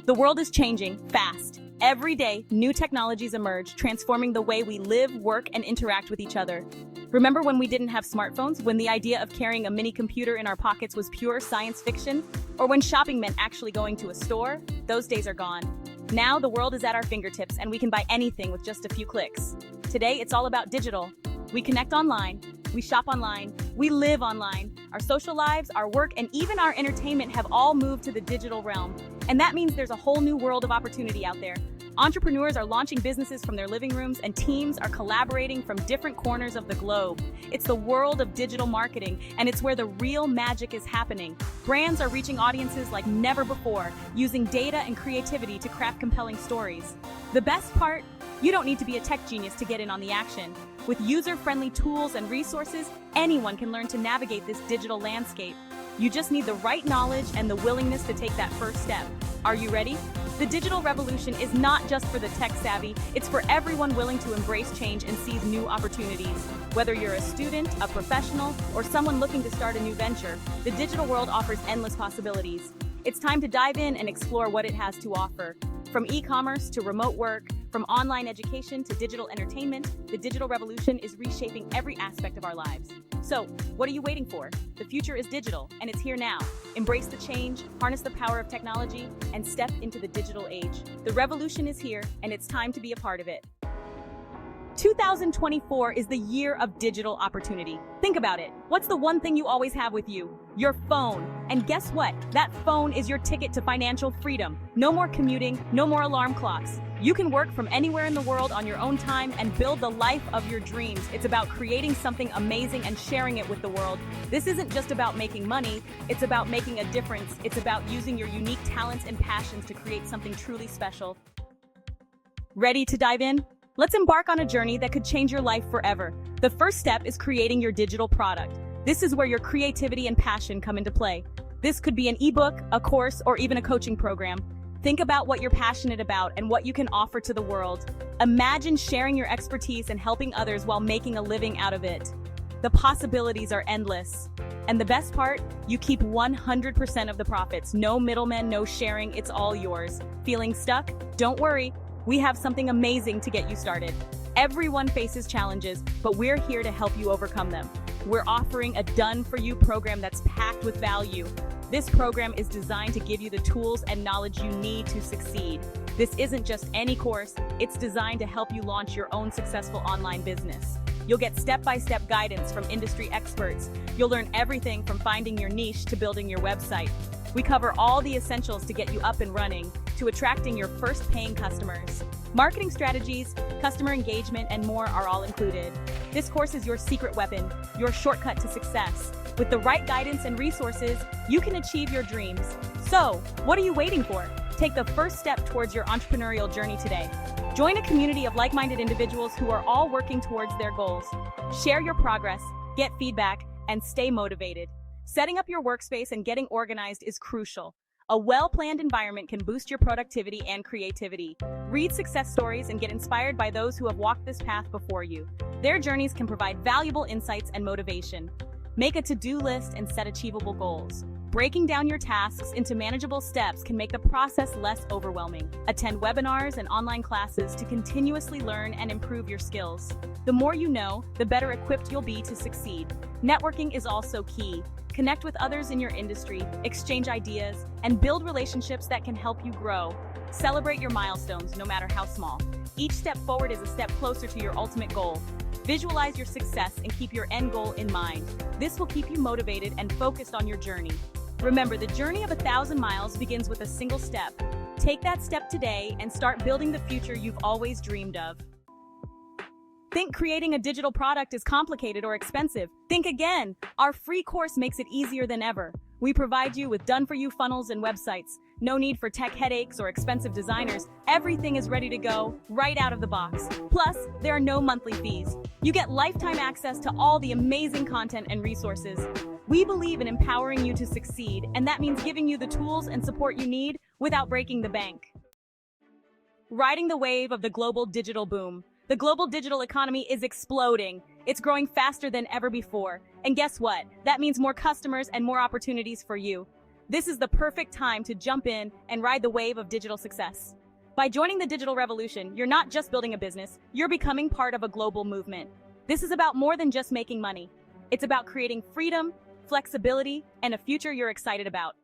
The world is changing fast. Every day, new technologies emerge, transforming the way we live, work, and interact with each other. Remember when we didn't have smartphones, when the idea of carrying a mini computer in our pockets was pure science fiction? Or when shopping meant actually going to a store? Those days are gone. Now the world is at our fingertips and we can buy anything with just a few clicks. Today, it's all about digital. We connect online, we shop online, we live online. Our social lives, our work, and even our entertainment have all moved to the digital realm. And that means there's a whole new world of opportunity out there. Entrepreneurs are launching businesses from their living rooms, and teams are collaborating from different corners of the globe. It's the world of digital marketing, and it's where the real magic is happening. Brands are reaching audiences like never before, using data and creativity to craft compelling stories. The best part? You don't need to be a tech genius to get in on the action. With user-friendly tools and resources, anyone can learn to navigate this digital landscape. You just need the right knowledge and the willingness to take that first step. Are you ready? The digital revolution is not just for the tech-savvy, it's for everyone willing to embrace change and seize new opportunities. Whether you're a student, a professional, or someone looking to start a new venture, the digital world offers endless possibilities. It's time to dive in and explore what it has to offer. From e-commerce to remote work, from online education to digital entertainment, the digital revolution is reshaping every aspect of our lives. So, what are you waiting for? The future is digital, and it's here now. Embrace the change, harness the power of technology, and step into the digital age. The revolution is here, and it's time to be a part of it. 2024 is the year of digital opportunity. Think about it. What's the one thing you always have with you? Your phone. And guess what? That phone is your ticket to financial freedom. No more commuting, no more alarm clocks. You can work from anywhere in the world on your own time and build the life of your dreams. It's about creating something amazing and sharing it with the world. This isn't just about making money, it's about making a difference. It's about using your unique talents and passions to create something truly special. Ready to dive in? Let's embark on a journey that could change your life forever. The first step is creating your digital product. This is where your creativity and passion come into play. This could be an ebook, a course, or even a coaching program. Think about what you're passionate about and what you can offer to the world. Imagine sharing your expertise and helping others while making a living out of it. The possibilities are endless. And the best part, you keep 100% of the profits. No middlemen, no sharing, it's all yours. Feeling stuck? Don't worry. We have something amazing to get you started. Everyone faces challenges, but we're here to help you overcome them. We're offering a done-for-you program that's packed with value. This program is designed to give you the tools and knowledge you need to succeed. This isn't just any course, it's designed to help you launch your own successful online business. You'll get step-by-step guidance from industry experts. You'll learn everything from finding your niche to building your website. We cover all the essentials to get you up and running, to attracting your first paying customers. Marketing strategies, customer engagement, and more are all included. This course is your secret weapon, your shortcut to success. With the right guidance and resources, you can achieve your dreams. So, what are you waiting for? Take the first step towards your entrepreneurial journey today. Join a community of like-minded individuals who are all working towards their goals. Share your progress, get feedback, and stay motivated. Setting up your workspace and getting organized is crucial. A well-planned environment can boost your productivity and creativity. Read success stories and get inspired by those who have walked this path before you. Their journeys can provide valuable insights and motivation. Make a to-do list and set achievable goals. Breaking down your tasks into manageable steps can make the process less overwhelming. Attend webinars and online classes to continuously learn and improve your skills. The more you know, the better equipped you'll be to succeed. Networking is also key. Connect with others in your industry, exchange ideas, and build relationships that can help you grow. Celebrate your milestones, no matter how small. Each step forward is a step closer to your ultimate goal. Visualize your success and keep your end goal in mind. This will keep you motivated and focused on your journey. Remember, the journey of 1,000 miles begins with a single step. Take that step today and start building the future you've always dreamed of. Think creating a digital product is complicated or expensive? Think again. Our free course makes it easier than ever. We provide you with done-for-you funnels and websites. No need for tech headaches or expensive designers. Everything is ready to go, right out of the box. Plus, there are no monthly fees. You get lifetime access to all the amazing content and resources. We believe in empowering you to succeed, and that means giving you the tools and support you need without breaking the bank. Riding the wave of the global digital boom. The global digital economy is exploding. It's growing faster than ever before. And guess what? That means more customers and more opportunities for you. This is the perfect time to jump in and ride the wave of digital success. By joining the digital revolution, you're not just building a business, you're becoming part of a global movement. This is about more than just making money. It's about creating freedom, flexibility, and a future you're excited about.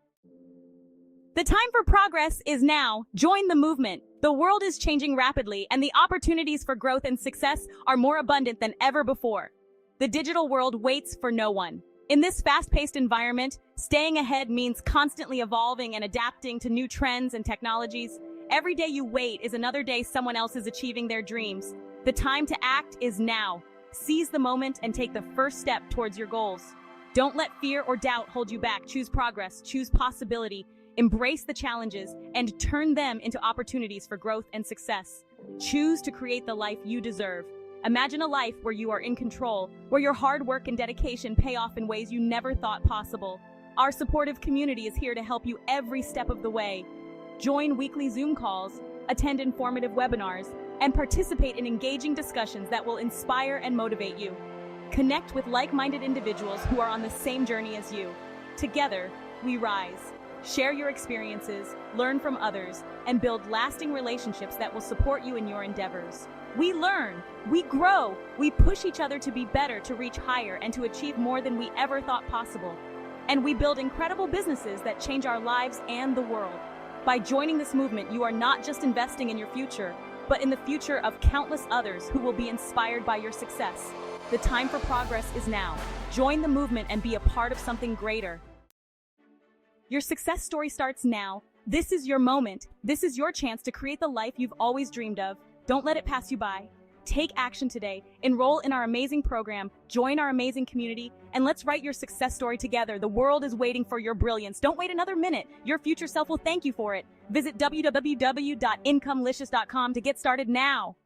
The time for progress is now. Join the movement. The world is changing rapidly, and the opportunities for growth and success are more abundant than ever before. The digital world waits for no one. In this fast-paced environment, staying ahead means constantly evolving and adapting to new trends and technologies. Every day you wait is another day someone else is achieving their dreams. The time to act is now. Seize the moment and take the first step towards your goals. Don't let fear or doubt hold you back. Choose progress, choose possibility, embrace the challenges, and turn them into opportunities for growth and success. Choose to create the life you deserve. Imagine a life where you are in control, where your hard work and dedication pay off in ways you never thought possible. Our supportive community is here to help you every step of the way. Join weekly Zoom calls, attend informative webinars, and participate in engaging discussions that will inspire and motivate you. Connect with like-minded individuals who are on the same journey as you. Together, we rise. Share your experiences, learn from others, and build lasting relationships that will support you in your endeavors. We learn, we grow, we push each other to be better, to reach higher, and to achieve more than we ever thought possible. And we build incredible businesses that change our lives and the world. By joining this movement, you are not just investing in your future, but in the future of countless others who will be inspired by your success. The time for progress is now. Join the movement and be a part of something greater. Your success story starts now. This is your moment. This is your chance to create the life you've always dreamed of. Don't let it pass you by. Take action today. Enroll in our amazing program, join our amazing community, and let's write your success story together. The world is waiting for your brilliance. Don't wait another minute. Your future self will thank you for it. Visit www.incomelicious.com to get started now.